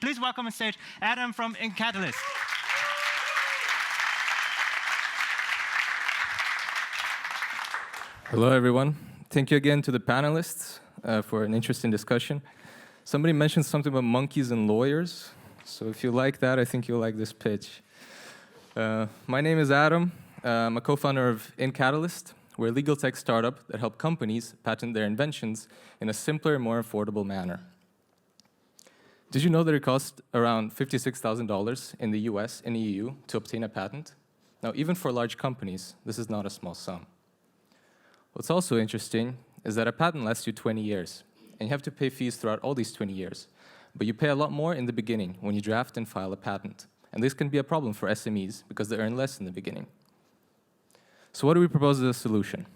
Please welcome on stage Adam from InCatalyst. Hello, everyone. Thank you again to the panelists for an interesting discussion. Somebody mentioned something about monkeys and lawyers. So if you like that, I think you'll like this pitch. My name is Adam. I'm a co-founder of InCatalyst. We're a legal tech startup that help companies patent their inventions in a simpler and more affordable manner. Did you know that it costs around $56,000 in the US and EU to obtain a patent? Now, even for large companies, this is not a small sum. What's also interesting is that a patent lasts you 20 years, and you have to pay fees throughout all these 20 years. But you pay a lot more in the beginning when you draft and file a patent. And this can be a problem for SMEs because they earn less in the beginning. So what do we propose as a solution?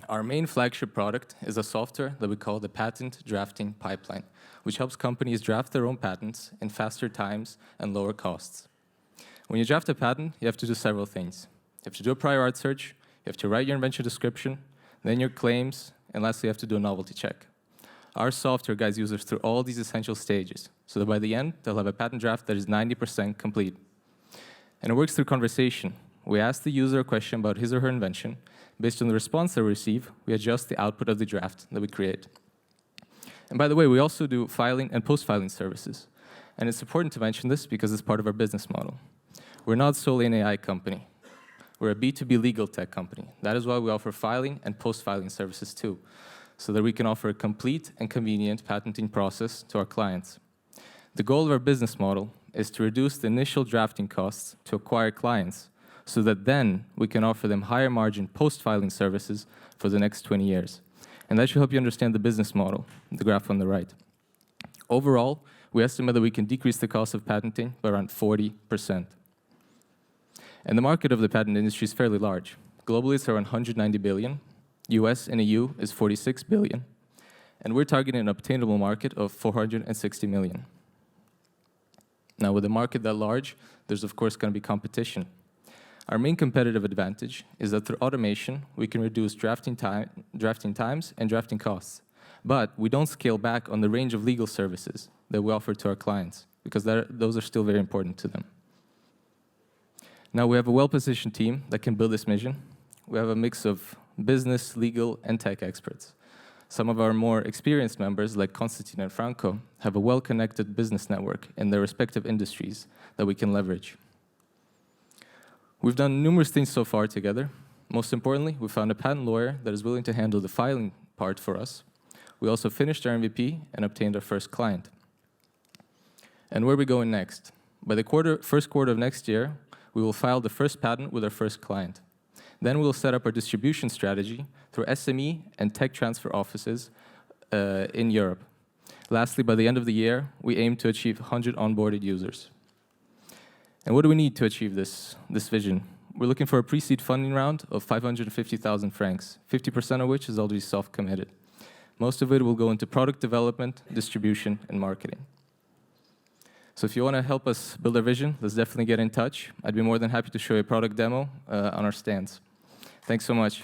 Our main flagship product is a software that we call the Patent Drafting Pipeline, which helps companies draft their own patents in faster times and lower costs. When you draft a patent, you have to do several things. You have to do a prior art search, you have to write your invention description, then your claims, and lastly, you have to do a novelty check. Our software guides users through all these essential stages, so that by the end, they'll have a patent draft that is 90% complete. And it works through conversation. We ask the user a question about his or her invention. Based on the response they receive, we adjust the output of the draft that we create. And by the way, we also do filing and post-filing services. And it's important to mention this because it's part of our business model. We're not solely an AI company. We're a B2B legal tech company. That is why we offer filing and post-filing services too, so that we can offer a complete and convenient patenting process to our clients. The goal of our business model is to reduce the initial drafting costs to acquire clients, so that then we can offer them higher margin post-filing services for the next 20 years. And that should help you understand the business model, the graph on the right. Overall, we estimate that we can decrease the cost of patenting by around 40%. And the market of the patent industry is fairly large. Globally, it's around 190 billion. US and EU is 46 billion. And we're targeting an obtainable market of 460 million. Now, with a market that large, there's of course going to be competition. Our main competitive advantage is that through automation, we can reduce drafting times and drafting costs. But we don't scale back on the range of legal services that we offer to our clients, because those are still very important to them. Now, we have a well-positioned team that can build this mission. We have a mix of business, legal, and tech experts. Some of our more experienced members, like Konstantin and Franco, have a well-connected business network in their respective industries that we can leverage. We've done numerous things so far together. Most importantly, we found a patent lawyer that is willing to handle the filing part for us. We also finished our MVP and obtained our first client. And where are we going next? By the first quarter of next year, we will file the first patent with our first client. Then we'll set up our distribution strategy through SME and tech transfer offices in Europe. Lastly, by the end of the year, we aim to achieve 100 onboarded users. And what do we need to achieve this vision? We're looking for a pre-seed funding round of 550,000 francs, 50% of which is already self-committed. Most of it will go into product development, distribution, and marketing. So if you want to help us build our vision, let's definitely get in touch. I'd be more than happy to show you a product demo on our stands. Thanks so much.